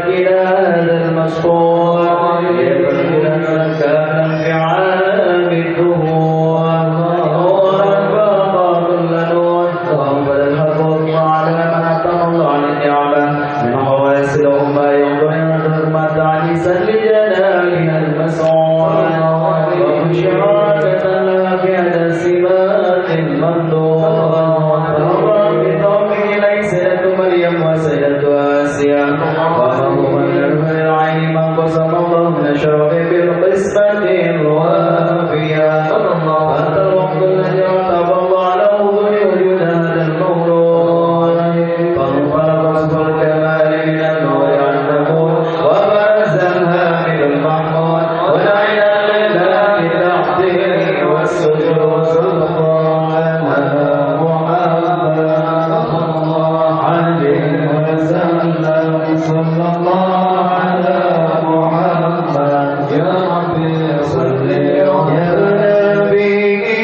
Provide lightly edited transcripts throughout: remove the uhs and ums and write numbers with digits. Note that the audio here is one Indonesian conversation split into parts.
إلى هذا المسطور ليبلغنا مكانا في عالم الدهور ورفع كل نور وأنفذ الحق على من أعطاه الله عن النعمة من حواس له ما ينظر حرمة عيسى لجلالها المسعور وبشراكة لها في هذا سمات المنظور مريم وسيدة آسيا وفهم من العين من قسم الله من شرف بالقسمة الوافية أنت الوقت الذي اعتبى الله له وجود هذا المولود فانطلق وصف الكمال من النور عن النور وبرزها من المحمود ونعينا لله بتحته والسجود سبحانه صلى الله على محمد يا ربي صل يا نبي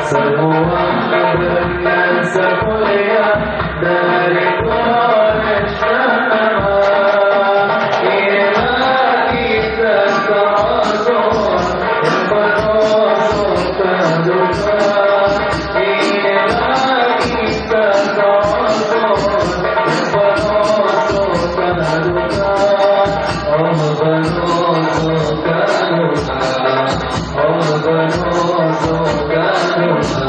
semua berasa mulia dari Tuhan Sama. Inilah kita Rasul yang menosokkan duka. Inilah kita Rasul yang menosokkan duka. Oh menosokkan duka. Oh menosokkan duka.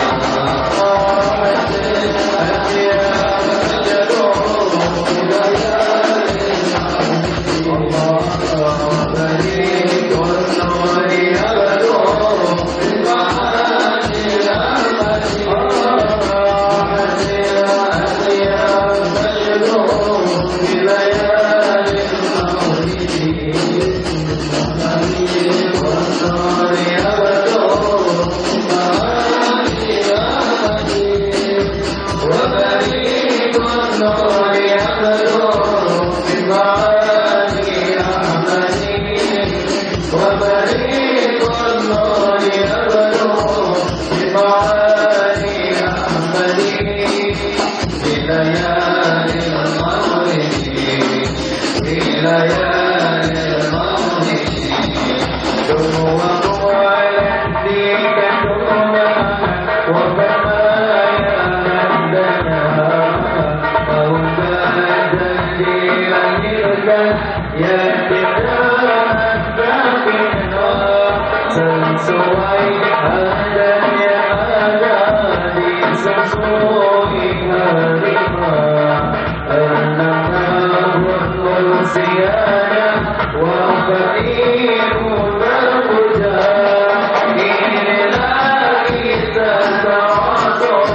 Sesuai adanya ada di sesuai harimau. Enam tahun usianya wafatimu terpuja. Inilah kita Rasul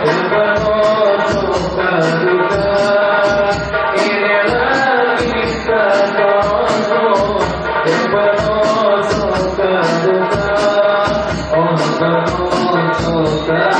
yang menosokkan duka. Inilah kita Rasul yang menosokkan duka. Oh menosokkan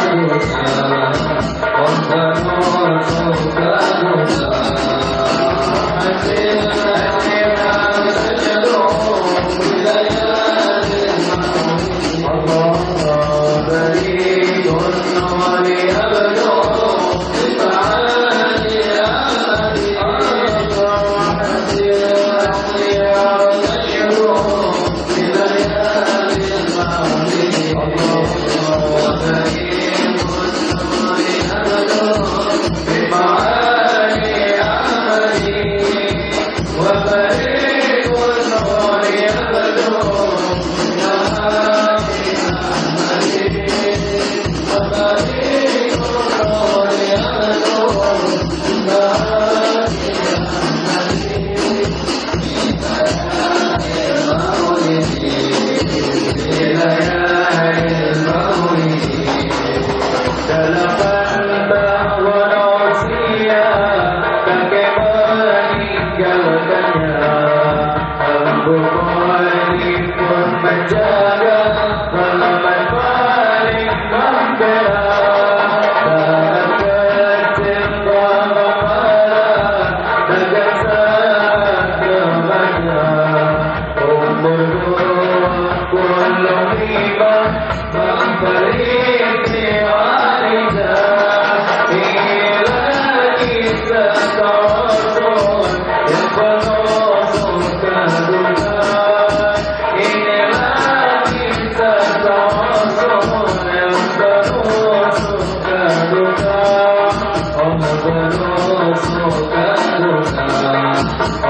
duka.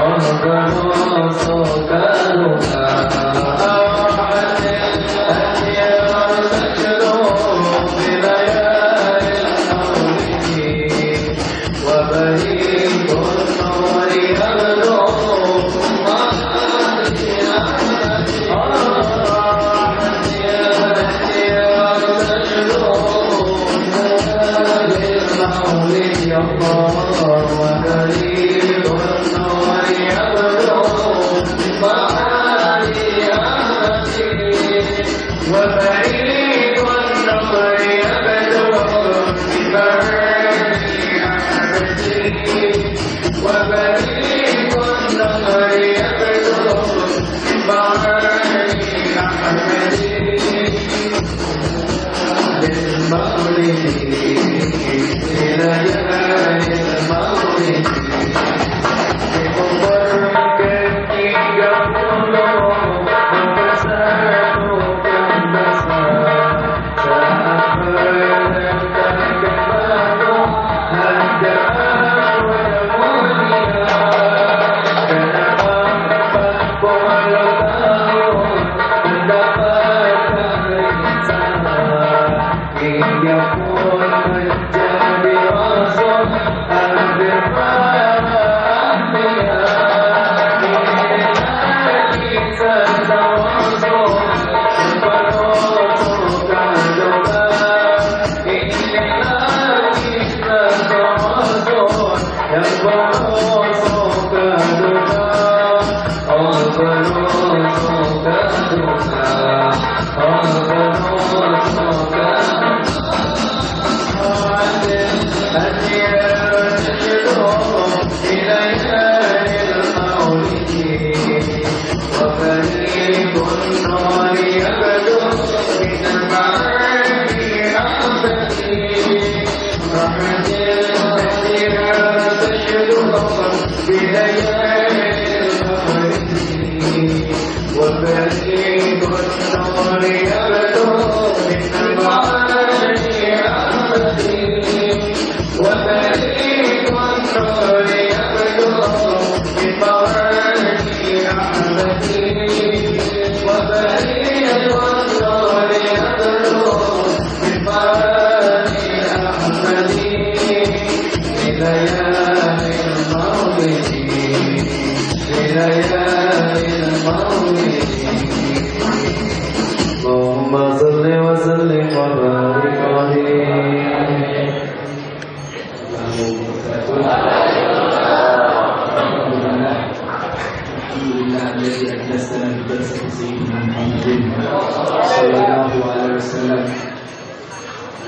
Oh menosokkan duka. Oh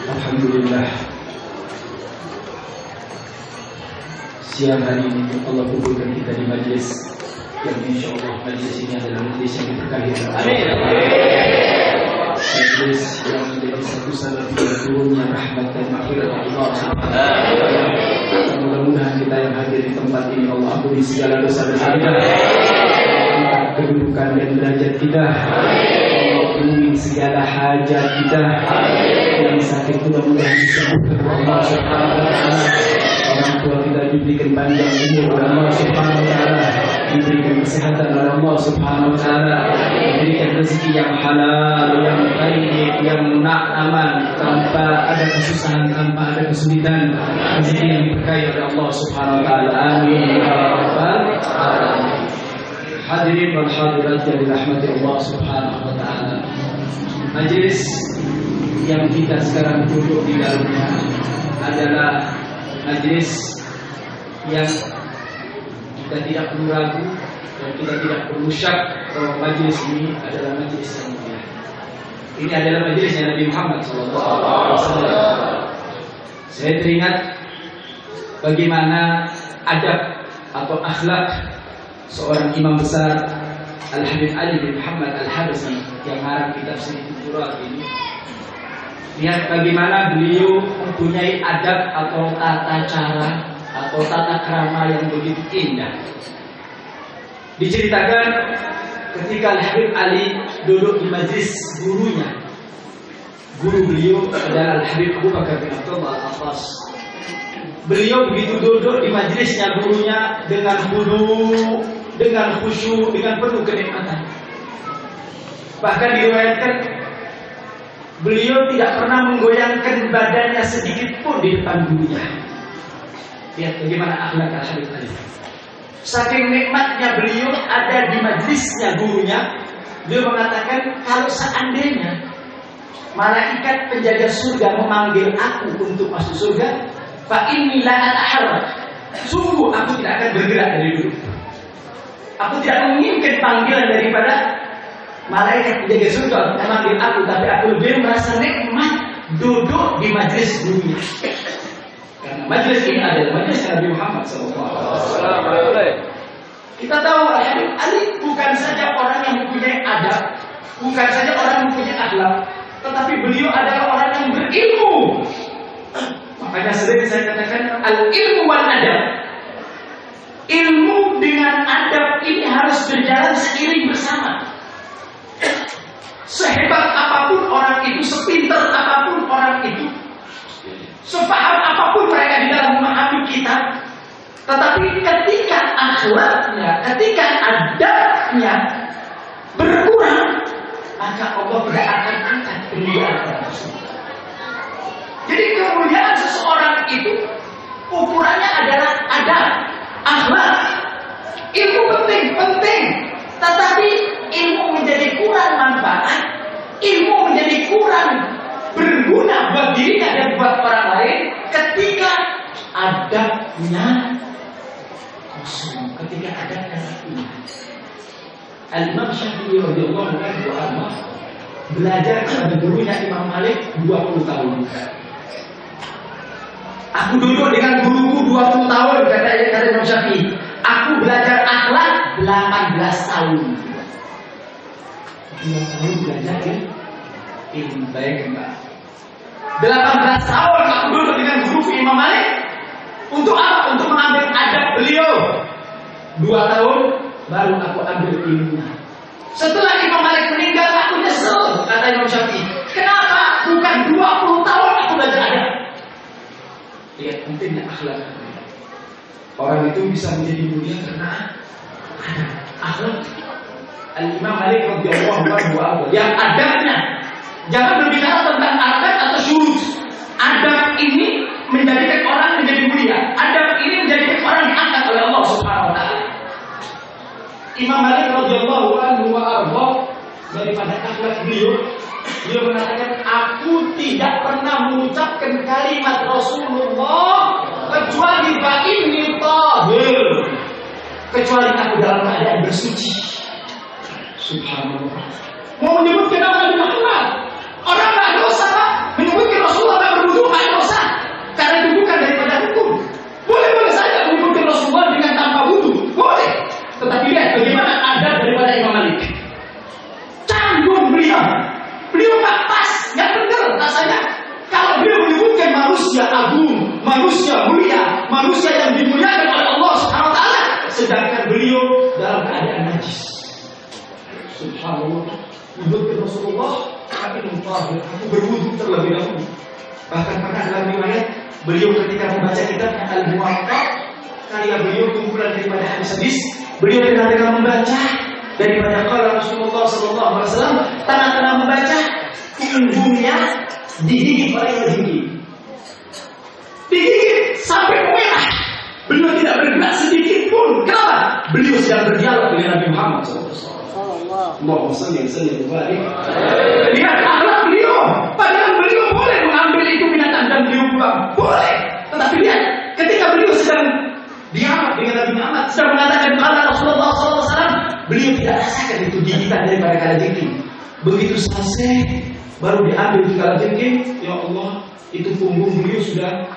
Alhamdulillah, siang hari ini Allah kumpulkan kita di majlis yang insya Allah majlis ini adalah majlis yang diberkahi. Amin. Majlis yang menjadi satu salah turunnya rahmat dan maghfirah Allah Subhanahu wa taala. Mudah-mudahan kita yang hadir di tempat ini Allah ampuni segala dosa-dosa kita, angkat kedudukan dan derajat kita, Allah penuhi segala hajat kita. Yang sakit mudah-mudahan disembuhkan oleh Allah Subhanahu wa taala. Orang tua kita diberikan panjang umur oleh Allah Subhanahu wa taala, diberikan kesehatan oleh Allah Subhanahu wa taala, diberikan rezeki yang halal, yang baik, yang aman, tanpa ada kesusahan, tanpa ada kesulitan, rezeki yang diberkahi oleh Allah Subhanahu wa taala. Amin ya rabbal alamin. Hadirin wal hadirat yang dirahmati Allah Subhanahu wa taala. Majelis yang kita sekarang duduk di dalamnya adalah majelis yang kita tidak perlu ragu dan kita tidak perlu syak bahwa majelis ini adalah majelis yang mulia. Ini adalah majelisnya Nabi Muhammad SAW. Saya teringat bagaimana adab atau akhlak seorang imam besar Al-Habib Ali bin Muhammad Al-Habsyi yang harap kitab Sirri Turat ini. Lihat bagaimana beliau mempunyai adab atau tata cara atau tata krama yang begitu indah. Diceritakan ketika Al-Habib Ali duduk di majlis gurunya. Guru beliau adalah Al-Habib Abu Bakar bin Abdullah Al-Abbas. Beliau begitu duduk di majlisnya gurunya dengan khudu, dengan khusyuk, dengan penuh kenikmatan. Bahkan diriwayatkan beliau tidak pernah menggoyangkan badannya sedikit pun di depan gurunya. Lihat bagaimana akhlak Al-Habib Ali. Saking nikmatnya beliau ada di majlisnya gurunya, beliau mengatakan kalau seandainya malaikat penjaga surga memanggil aku untuk masuk surga, fa inni la ataharrak. Sungguh aku tidak akan bergerak dari duduk. Aku tidak menginginkan panggilan daripada malaikat penjaga surga memanggil aku, tapi aku lebih merasa nikmat duduk di majlis gurunya. Karena majlis ini adalah majlis Nabi Muhammad SAW. Kita tahu Al-Habib Ali bukan saja orang yang mempunyai adab, bukan saja orang yang mempunyai akhlak, tetapi beliau adalah orang yang berilmu. Makanya sering saya katakan al-ilmu wal adab. Ilmu dengan adab ini harus berjalan seiring bersama. Sehebat apapun orang itu, sepintar apapun orang itu, sepaham apapun mereka di dalam memahami kita, tetapi ketika akhlaknya, ketika adabnya berkurang, maka Allah tidak akan angkat kemuliaan. Jadi kemuliaan seseorang itu ukurannya adalah adab, akhlak. Ilmu penting, tetapi ilmu menjadi kurang manfaat, ilmu menjadi kurang berguna buat dirinya dan buat orang lain ketika adabnya kosong, ketika adabnya hilang. Al-Imam Syafi'i radhiyallahu anhu belajar kepada gurunya Imam Malik 20 tahun. Aku duduk dengan guruku 20 tahun, kata Imam Syafi'i. Aku belajar akhlak 18 tahun. 2 tahun belajar ilmu baik enggak? 18 tahun aku duduk dengan guru Imam Malik. Untuk apa? Untuk mengambil adab beliau. 2 tahun baru aku ambil ilmunya. Setelah Imam Malik meninggal, aku nyesel, kata Imam Syafi'i. Kenapa? Bukan 20 tahun aku belajar adab. Lihat pentingnya akhlak. Orang itu bisa menjadi mulia karena adab, akhlak. Al-Imam Malik radhiyallahu anhu yang adabnya, jangan berbicara tentang adab atau syurut. Adab ini menjadikan orang menjadi mulia. Adab ini menjadikan orang diangkat oleh Allah Subhanahu wa taala. Imam Malik radhiyallahu anhu daripada akhlak beliau mengatakan, aku tidak pernah mengucapkan kalimat Rasulullah kecuali ba'inni tahir, kecuali aku dalam keadaan bersuci. Subhanallah. Mau menyebutkan nama Nabi Muhammad, orang tak dosa, Pak. Menyebutkan Rasulullah tak berwudu, tak dosa, karena itu bukan daripada hukum. Boleh saja menyebutkan Rasulullah dengan tanpa wudu, boleh. Tetapi lihat bagaimana adab daripada Imam Malik. Canggung beliau tak pas, nggak benar rasanya. Kalau beliau menyebutkan manusia agung, manusia mulia, manusia yang dimuliakan oleh Allah Subhanahu wa taala, sedangkan beliau dalam keadaan najis. Subhanallah. Menyebutkan Rasulullah, aku berwudu terlebih dahulu. Bahkan pernah dalam riwayat beliau ketika membaca kitabnya Al-Muwatta, karya beliau kumpulan daripada hadis-hadis, beliau tengah membaca daripada qala Rasulullah sallallahu alaihi wasallam, tengah membaca, punggungnya digigit oleh kejengking. Digigit sampai merah. Beliau tidak bergerak sedikit pun. Kenapa? Beliau sedang berdialog dengan Nabi Muhammad SAW. Allahumma salli wa barik. Lihat akhlak beliau. Padahal beliau boleh mengambil itu binatang dan beliau pulang. Boleh. Tetapi lihat, ketika beliau sedang dialog dengan Nabi Muhammad, sedang mengatakan qala Rasulullah SAW, beliau tidak rasakan itu gigitan daripada kalajengking. Begitu selesai, baru diambil di kalajengking. Ya Allah, itu punggung beliau sudah.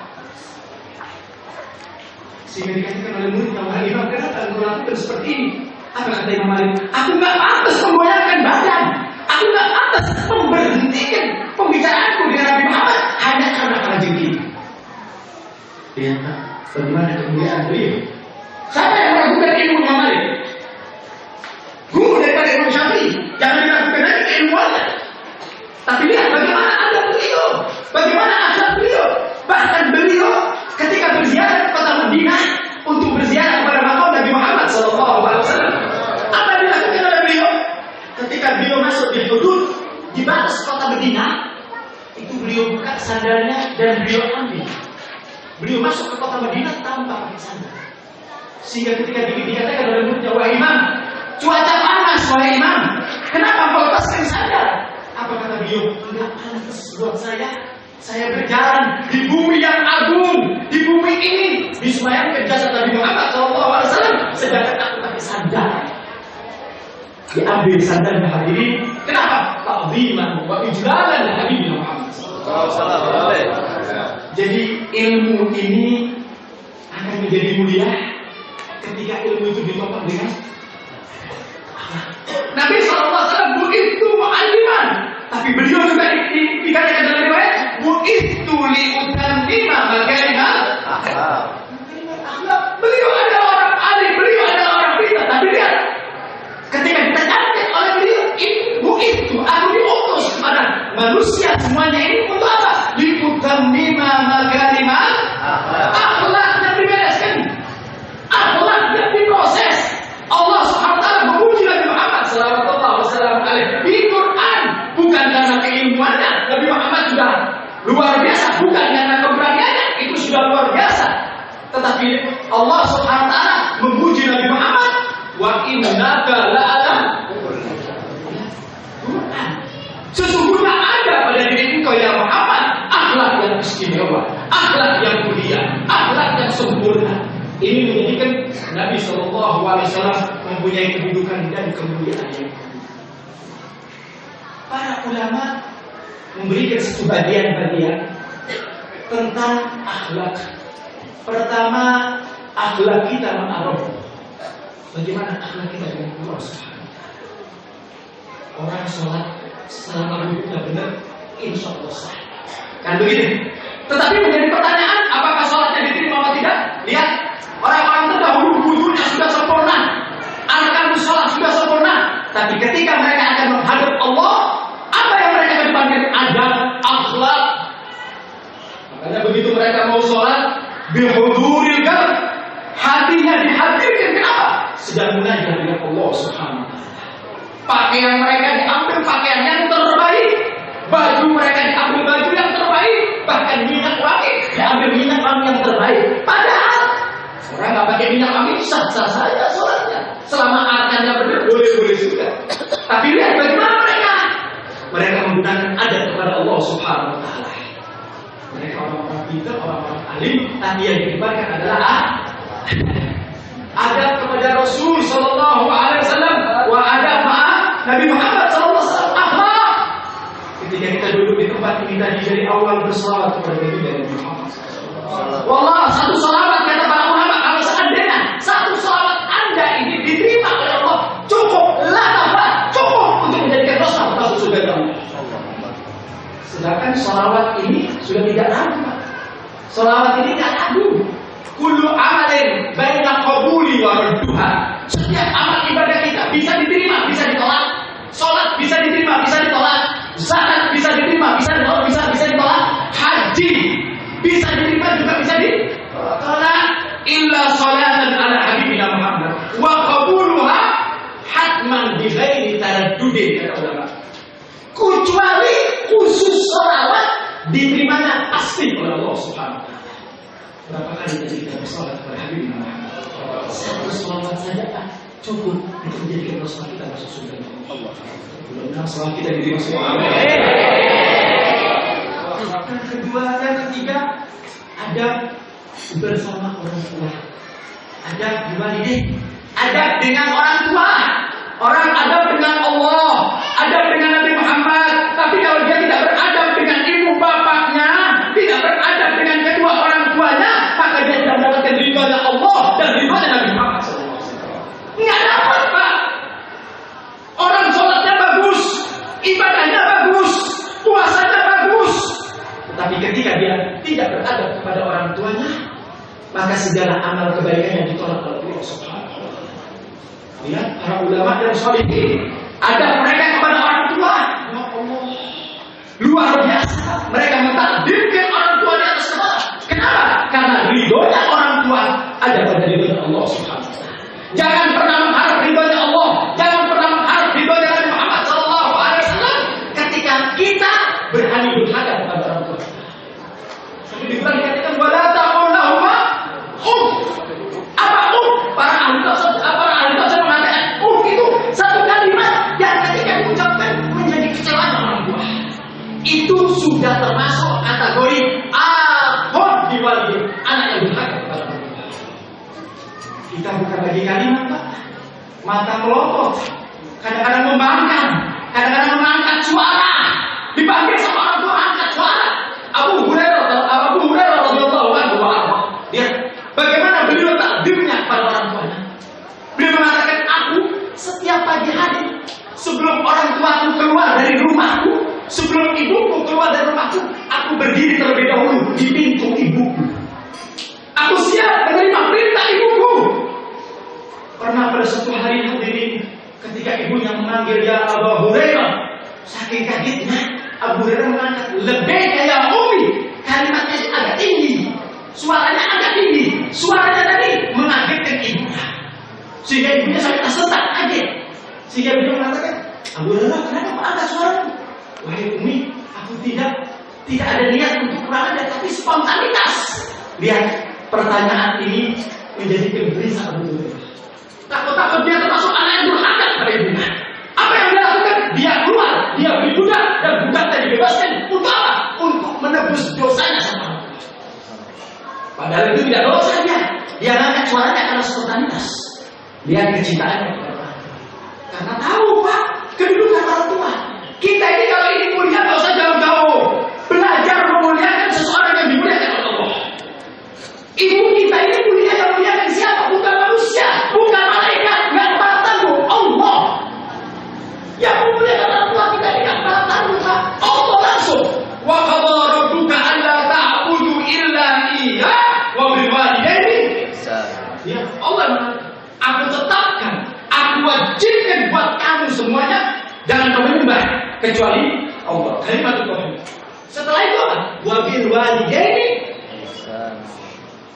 Sehingga dikatakan oleh murid bahwa Imam, kenapa engkau lakukan seperti ini? Apa kata Imam Malik? Aku nggak pantas memboyangkan badan. Aku nggak pantas memberhentikan pembicaraanku dengan Nabi Muhammad hanya karena kalajengking. Lihat Pak, bagaimana kemuliaan beliau. Siapa yang meragukan ilmu Imam Malik? Guru daripada Imam Syafi'i. Jangan diragukan lagi keilmuannya. Tapi lihat bagaimana adab beliau, bagaimana akhlak beliau. Bahkan beliau ketika berziarah ke kota Madinah untuk berziarah kepada makam Nabi Muhammad SAW, apa yang dilakukan oleh beliau? Ketika beliau masuk di hudud di batas kota Madinah, itu beliau buka sandalnya dan beliau ambil. Beliau masuk ke kota Madinah tanpa pakai sandal. Sehingga ketika dikatakan oleh muridnya, wahai Imam, cuaca panas, wahai Imam, kenapa kau lepaskan sandal? Apa kata beliau? Enggak pantas buat saya berjalan di bumi yang agung, di bumi ini disemayamkan jasad Nabi Muhammad SAW, sedangkan aku pakai sandal. Diambil sandalnya hadirin. Kenapa? Ta'ziman wa ijlalan Nabi Muhammad SAW. Jadi ilmu ini akan menjadi mulia ketika ilmu itu ditopang dengan Nabi SAW begitu mu'alliman, tapi beliau juga dikatakan dalam riwayat begitu liutamima itu aku diutus kepada manusia semuanya ini untuk apa? Likutamima makarimal akhlak yang dibereskan, akhlak yang diproses. Allah Subhanahu wa taala memuji Nabi Muhammad sallallahu alaihi wasallam di Quran bukan karena keilmuannya. Nabi Muhammad sudah luar biasa, bukan karena keberaniannya, itu sudah luar biasa. Tetapi Allah Subhanahu wa taala memuji Nabi Muhammad, wa innaka la'ala sesungguhnya ada pada diri engkau ya Muhammad akhlak yang istimewa, akhlak yang mulia, akhlak yang sempurna. Ini menjadikan Nabi Shallallahu Alaihi Wasallam mempunyai kedudukan dan kemuliaan yang para ulama memberikan satu bagian-bagian tentang akhlak. Pertama, akhlak kita ma'aruf. Bagaimana akhlak kita dengan Allah Subhanahu wa taala? Orang sholat selama hidupnya benar, insya Allah sah. Kan begitu. Tetapi menjadi pertanyaan, apakah sholatnya diterima atau tidak? Lihat, orang-orang terdahulu wudhunya sudah sempurna, arkan sholat sudah sempurna, tapi ketika mereka akan menghadap Allah, apa yang mereka kedepankan? Adab, akhlak. Makanya begitu mereka mau sholat, bihuduril qalb, hatinya dihadirkan. Kenapa? Sedang munajat dengan Allah Subhanahu wa taala. Pakaian mereka diambil pakaian yang terbaik, baju mereka diambil baju yang terbaik, bahkan minyak wangi diambil minyak wangi yang terbaik. Padahal orang nggak pakai minyak wangi sah-sah saja sholatnya, selama arkannya benar boleh-boleh juga. Tapi lihat bagaimana mereka menggunakan adab kepada Allah Subhanahu wa taala. Mereka orang-orang pintar, orang-orang alim, tapi yang didepankan adalah adab kepada Rasul Sallallahu Alaihi Wasallam, wa adab Nabi Muhammad Sallallahu Alaihi Wasallam. Akhlak. Ketika kita duduk di tempat ini tadi dari awal bersalawat kepada Nabi Muhammad. Wallah, satu salawat kata para ulama, kalau seandainya satu salawat Anda ini diterima oleh Allah, cukup lah, cukup untuk menjadikan dosa masuk surga Allah. Sedangkan salawat ini sudah tidak ragu. Salawat ini tidak ragu. Kullu amalin baina qabuli wa radduha. Setiap amal ibadah kita bisa diterima, bisa ditolak. Salat bisa diterima, bisa ditolak. Zakat bisa diterima, bisa ditolak, bisa ditolak. Haji bisa diterima juga bisa ditolak. Illa salatan ala habibina Muhammad wa qabuluha hatman bi ghairi taraddudin, kata ulama. Kecuali khusus salawat diterimanya pasti oleh Allah Subhanahu wa taala. Berapa kali kita bersolat kepada Habib Muhammad? Satu salawat saja Pak, cukup untuk menjadikan dosa kita masuk surga Allah. Mudah-mudahan salawat kita diterima semua. Yang kedua, yang ketiga, adab bersama orang tua. Adab walidain, adab dengan orang tua. Orang adab dengan Allah, adab dengan Nabi Muhammad. Tapi kalau dia tidak beradab dengan ibu bapaknya, tidak beradab dengan kedua orang tuanya, maka dia tidak mendapatkan ridhonya Allah dan ridhonya Nabi Muhammad SAW. Nggak dapat Pak. Orang sholatnya bagus, ibadahnya bagus, puasanya bagus, tetapi ketika dia tidak beradab kepada orang tuanya, maka segala amal kebaikannya ditolak oleh Allah Subhanahu wa taala. Lihat para ulama dan sholihin, adab mereka kepada orang tua, ya Allah, luar biasa. Mereka mentakdirkan orang tua di atas segala. Kenapa? Karena ridhonya orang tua ada pada ridhonya Allah Subhanahu wa taala. Jangan pernah mengharap ridhonya Allah, jangan pernah mengharap ridhonya Nabi Muhammad Sallallahu Alaihi Wasallam ketika kita berani berhadap kepada orang tua. Tapi dikatakan wala taqul lahuma apa para ahli tafsir mengatakan itu satu kalimat yang ketika diucapkan menjadi kecewaan orang tua. Itu sudah termasuk kategori ahod diwali, anak yang berhak kepada orang tua. Kita bukan lagi kalimat Pak, mata melotot, kadang-kadang membangkang, kadang-kadang mengangkat suara, dipanggil sama orang tua angkat suara. Abu Hurairah radhiyallahu anhu dia bagaimana beliau takdirnya pada orang tuanya. Beliau mengatakan, aku setiap pagi hari sebelum orang tuaku keluar dari rumahku, sebelum ibuku keluar dari rumahku, aku berdiri terlebih dahulu di pintu ibuku. Aku siap menerima perintah ibuku. Pernah pada suatu hari hadirin, ketika ibunya memanggil ya Abu Saking kagetnya, Abu Hurairah mengangkat lebih ya Umi. Kalimatnya agak tinggi, suaranya agak tinggi, suaranya tadi mengagetkan ibunya. Sehingga ibunya sampai tersentak kaget. Sehingga beliau mengatakan, Abu Hurairah, kenapa kau angkat suaramu? Wahai Umi, aku tidak ada niat untuk kurang ajar, tapi spontanitas. Lihat, pertanyaan ini menjadi kegelisahan Abu Hurairah. Takut-takut dia termasuk anak yang durhaka pada ibunya. Apa yang dia lakukan? Dia keluar, dia beli budak, dan budaknya dibebaskan. Untuk apa? Untuk menebus dosanya sama Allah. Padahal itu tidak dosa dia. Dia angkat suaranya karena spontanitas. Lihat kecintaannya kepada orang tua. Karena tahu Pak, kedudukan orang tua. Kita ini kalau ini mulia nggak usah jauh-jauh. Belajar memuliakan seseorang yang dimuliakan oleh Allah. Ibu kita ini mulia yang muliakan siapa? Bukan manusia, bukan malaikat, nggak tahu Allah. Yang memuliakan orang tua kita ini nggak tahu Pak. Allah langsung. Wa qadha rabbuka alla ta'budu illa iyyah wa bil walidayni ihsana. Ya Allah, aku tetapkan, aku wajibkan buat kamu semuanya jangan kau menyembah kecuali Allah. Kalimat tauhid. Setelah itu apa? Wa bil walidayni ihsana.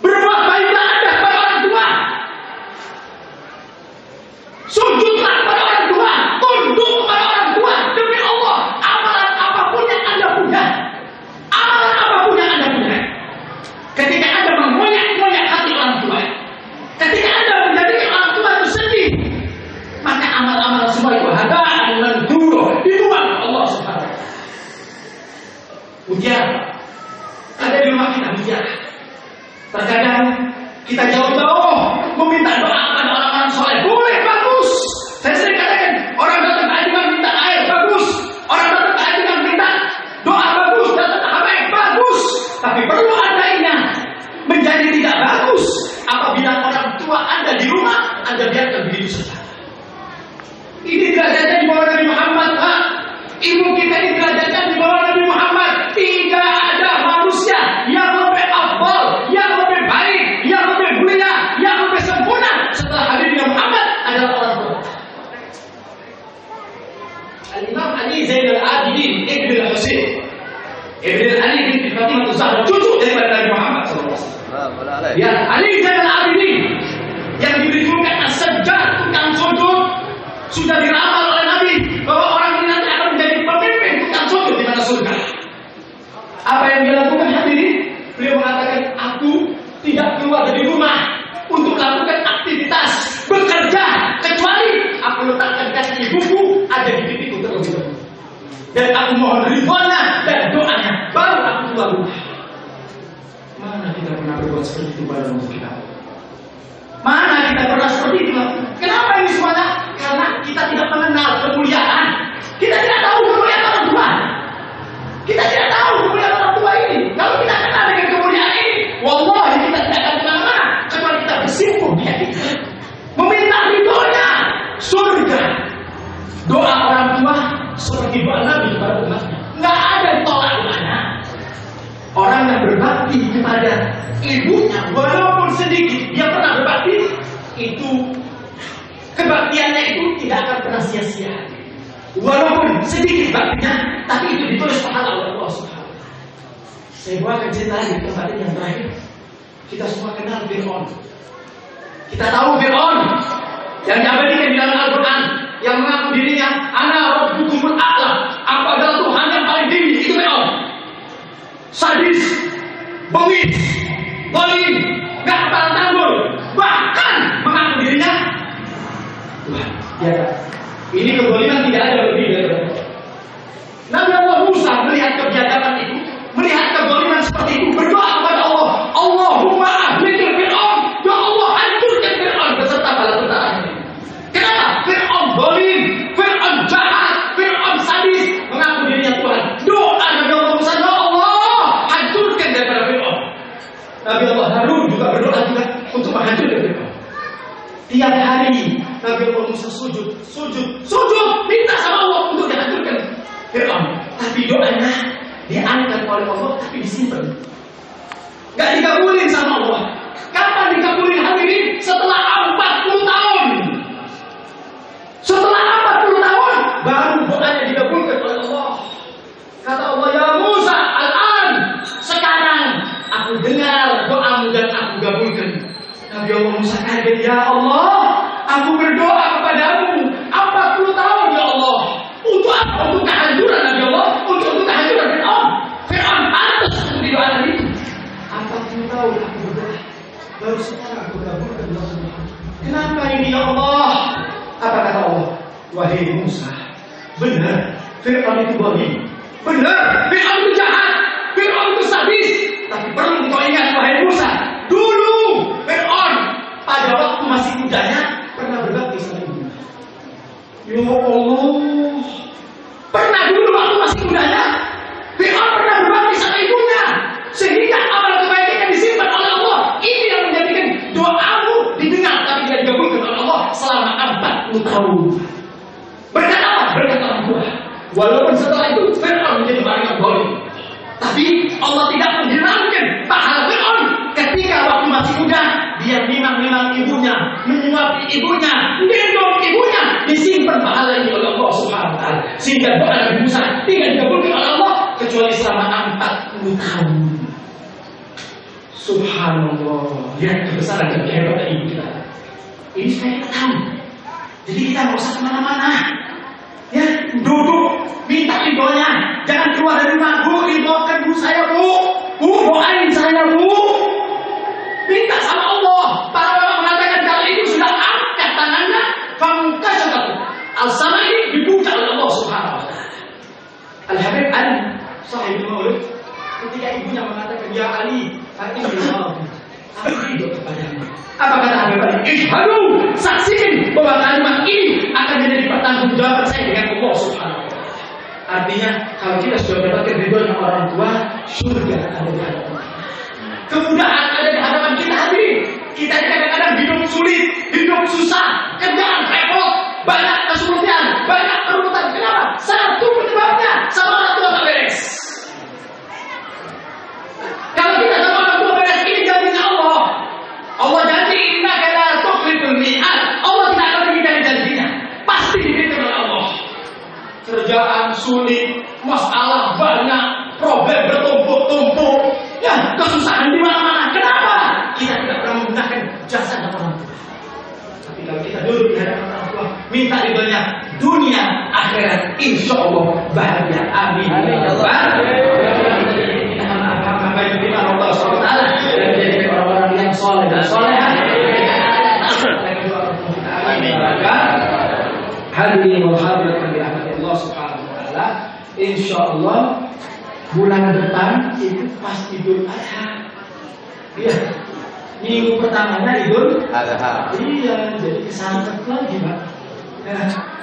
Berbuat baiklah Anda kepada orang tua. Sujudlah kepada orang tua, tunduk kepada orang tua demi Allah. Amalan apapun yang Anda punya, amalan apapun yang Anda punya. Ketika Anda mengoyak-ngoyak hati orang tua, ketika Anda menjadikan orang tua itu sedih, maka amal-amal semua itu haba'an mansura, dibuang Allah Subhanahu wa taala. Ujian ada di rumah kita ujian. Terkadang kita jauh-jauh meminta doa kepada orang-orang soleh. Boleh, bagus. Saya sering katakan, orang datang ke ajiman minta air, bagus. Orang datang ke ajiman minta doa, bagus. Datang ke habaib, bagus. Tapi perlu Anda ingat, menjadi tidak bagus apabila orang tua Anda di rumah, Anda biarkan begitu saja. Ini derajatnya di bawah Nabi Muhammad, Pak. Ibu kita ini derajatnya di bawah Nabi Muhammad. Tidak ada manusia yang lebih afdal, yang lebih baik, yang lebih mulia, yang lebih sempurna setelah hadirnya Muhammad adalah orang tua. Al-Imam Ali Zainal Abidin Ibn al-Husain Ibn Ali bin Fatimah Zahra, cucu daripada Nabi Muhammad SAW. Ya, Ali Zainal Abidin yang diberikan as-sajjad, tukang sujud, sudah diramal oleh Nabi bahwa orang ini nanti akan menjadi pemimpin tukang sujud di mana surga. Apa yang dia lakukan hadirin? Beliau mengatakan, aku tidak keluar dari rumah untuk melakukan aktivitas bekerja kecuali aku letakkan kaki ibuku ada di pipiku terlebih dahulu. Dan aku mohon ridhonya dan doanya, baru aku keluar rumah. Mana kita pernah berbuat seperti itu pada waktu kita? Mana kita pernah seperti itu? Kenapa ini semuanya? Karena kita tidak mengenal kemuliaan. Kita tidak tahu kemuliaan orang tua. Kita tidak tahu kemuliaan orang tua ini. Kalau kita kenal dengan kemuliaan ini, wallahi kita tidak akan kemana-mana kecuali kita bersimpuh di hati kita, meminta ridhonya surga. Doa orang tua seperti doa Nabi kepada umatnya, nggak ada ditolak doanya. Orang yang berbakti kepada ibunya walaupun sedikit dia pernah berbakti, itu kebaktiannya itu tidak akan pernah sia-sia. Walaupun sedikit baktinya, tapi itu ditulis pahala oleh Allah Subhanahu wa taala. Saya bawakan cerita di tempat ini yang terakhir. Kita semua kenal Fir'aun. Kita tahu Fir'aun yang diabadikan di dalam Al-Quran, yang mengaku dirinya ana rabbukumul a'la, aku adalah Tuhan yang paling tinggi. Itu Fir'aun. Sadis, bengis, zalim, gak tanggul, bahkan mengaku dirinya Tuhan. Ya, ini kezaliman tidak ada lebih dari itu. Nabi Allah Musa melihat kebiadaban itu, melihat kezaliman seperti itu, berdoa kepada Allah, Allahumma ahlikil Fir'aun, ya Allah hancurkan Fir'aun beserta bala tentaranya. Kenapa? Fir'aun zalim, Fir'aun jahat, Fir'aun sadis, mengaku dirinya Tuhan. Doa Nabi Allah Musa, ya Allah hancurkan daripada Fir'aun. Nabi Allah Harun juga berdoa juga untuk menghancurkan Fir'aun. Tiap hari Nabi Allah Musa sujud, minta sama Allah untuk dihancurkan Fir'aun. Tapi doanya diangkat oleh Allah, tapi disimpan. Gak dikabulin sama Allah. Kapan dikabulin hadirin? Setelah 40 tahun. Setelah 40 tahun baru doanya dikabulkan oleh Allah saja, ya Allah, aku berdoa kepadamu 40 tahun ya Allah. Untuk apa? Untuk kehancuran Nabi Allah, untuk kehancuran Fir'aun. Fir'aun pantas untuk didoakan itu. 40 tahun aku berdoa, baru sekarang aku kabulkan doa Tuhan. Kenapa ini ya Allah? Apa kata Allah? Wahai Musa, benar Fir'aun itu babi, benar Fir'aun itu jahat, Fir'aun itu sadis. Tapi perlu kau ingat wahai Musa, dulu Fir'aun pada waktu masih mudanya pernah berbakti sama ibunya. Ya Allah, pernah dulu waktu masih mudanya Fir'aun pernah berbakti sama ibunya, sehingga amal kebaikan disimpan oleh Allah. Ini yang menjadikan doamu didengar tapi tidak dikabulkan oleh Allah selama 40 tahun. Berkata apa? Berkata orang tua. Walaupun setelah itu Fir'aun menjadi orang yang zalim, tapi Allah tidak menghilangkan pahala Fir'aun ketika waktu masih muda dia memang ibunya, menyuapi ibunya, gendong ibunya, disimpan pahala ini oleh Allah Subhanahu wa taala. Sehingga doa Nabi Musa tidak dikabulkan oleh Allah kecuali selama 40 tahun. Subhanallah. Lihat kebesaran dan kehebatan ibu kita. Ini supaya kita tahu. Jadi kita nggak usah kemana-mana. Ya, duduk, minta ridhonya, jangan keluar dari rumah. Bu, ridhokan bu saya bu, doain saya bu. Minta sama Allah. Para ulama mengatakan kalau itu sudah angkat tangannya, fangkasyakat. Al-sama ini dibuka oleh Allah Subhanahu wa taala. Al-Habib Ali, sahibul Maulid, ketika ibunya mengatakan, ya Ali, ini Allah, aku ridho kepadamu. Apa kata Habib Ali? Ishhadu, saksikan bahwa kalimat ini akan menjadi pertanggungjawaban saya dengan Allah Subhanahu wa taala. Artinya, kalau kita sudah mendapatkan ridhonya orang tua, surga ada di hadapan kita. Kemudahan ada di hadapan kita hadirin. Kita kadang-kadang hidup sulit, hidup susah, kerjaan repot, banyak kesulitan, banyak perebutan. Kenapa? Satu penyebabnya sama orang tua tak beres. Kalau kita sama orang tua beres, ini janjinya Allah. Allah janji innaka la tukhliful mi'ad. Allah tidak akan mengingkari janjinya. Pasti diberikan oleh Allah. Kerjaan sulit, masalah banyak, problem bertumpuk-tumpuk, ya kesusahan di mana-mana. Kenapa? Kita tidak pernah menggunakan jasa dan orang tua. Tapi kalau kita duduk di hadapan orang tua, minta ridhonya dunia akhirat, insya Allah bahagia. Amin. Allah SWT dan menjadikan orang-orang yang soleh dan soleha. Amin. Hadirin wal hadirat yang dirahmati Allah Subhanahu wa taala, insyaallah bulan depan itu pas Idul Adha. Iya. Minggu pertamanya Idul Adha. Iya, jadi kesangkut lagi, Pak. Ya,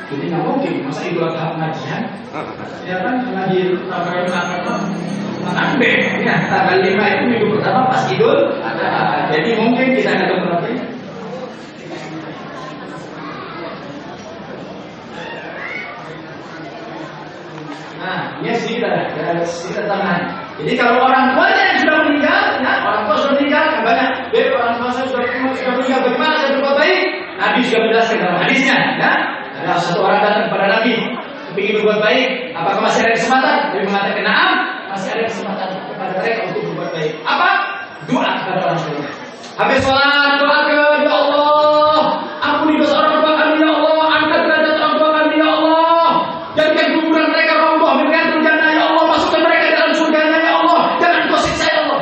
jadi nggak mungkin masa Idul Adha pengajian. Ya kan pengajian pertama Anbe, ya, tanggal 5 itu minggu pertama pas Idul Adha. Jadi mungkin kita ketemu lagi. Nah, ini kita tangan. Jadi kalau orang tuanya yang sudah meninggal, ya, orang tua sudah meninggal, kan banyak. Jadi orang tua saya sudah meninggal, bagaimana saya berbuat baik? Nabi sudah menjelaskan dalam hadisnya, ya. Ada satu orang datang kepada Nabi, ingin berbuat baik, apakah masih ada kesempatan? Nabi mengatakan, "Na'am, masih ada kesempatan kepada mereka untuk berbuat baik." Apa? Doa kepada orang tua. Habis sholat, doakan, ya Allah, ampuni dosa orang tua kami, ya Allah, angkat derajat orang tua kami, ya Allah, jadikan kuburan mereka roboh, bergantung jannah, ya Allah, masukkan mereka dalam surganya, ya Allah, jangan kau siksa, ya Allah.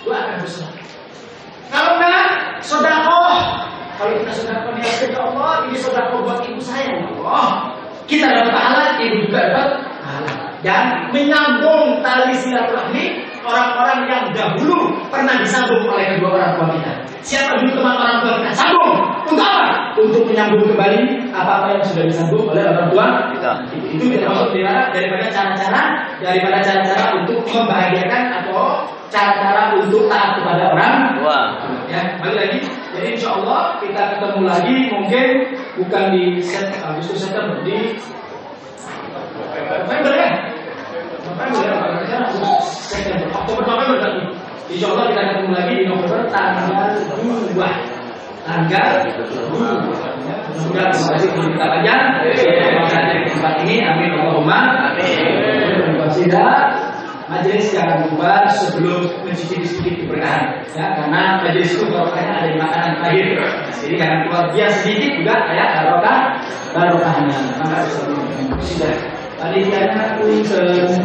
Doakan bersalah. Kalau enggak, sedekah. Kalau kita sedekah niatkan, ya Allah, ini sedekah buat ibu saya, ya Allah. Kita dapat pahala, ibu juga dapat pahala. Dan menyambung tali silaturahmi orang-orang yang dahulu pernah disambung oleh kedua orang tua kita. Siapa dulu teman orang tua kita? Sambung. Untuk apa? Untuk menyambung kembali apa-apa yang sudah disambung oleh orang tua kita. Itu termasuk daripada cara-cara untuk membahagiakan atau cara-cara untuk taat kepada orang tua. Ya, balik lagi. Jadi insya Allah kita ketemu lagi mungkin bukan di Agustus September, di November kan? September, Oktober, November lagi. Insya Allah kita ketemu lagi di November tanggal 2. Tanggal 2. Sudah masih kita panjang. Semoga di tempat ini, amin Allahumma. Amin. majelis jangan bubar sebelum mencicipi sedikit keberkahan, ya, karena majelis itu barokahnya ada di makanan terakhir. Jadi jangan keluar biar sedikit juga, ya, barokahnya. Maka sudah. Tadi punten.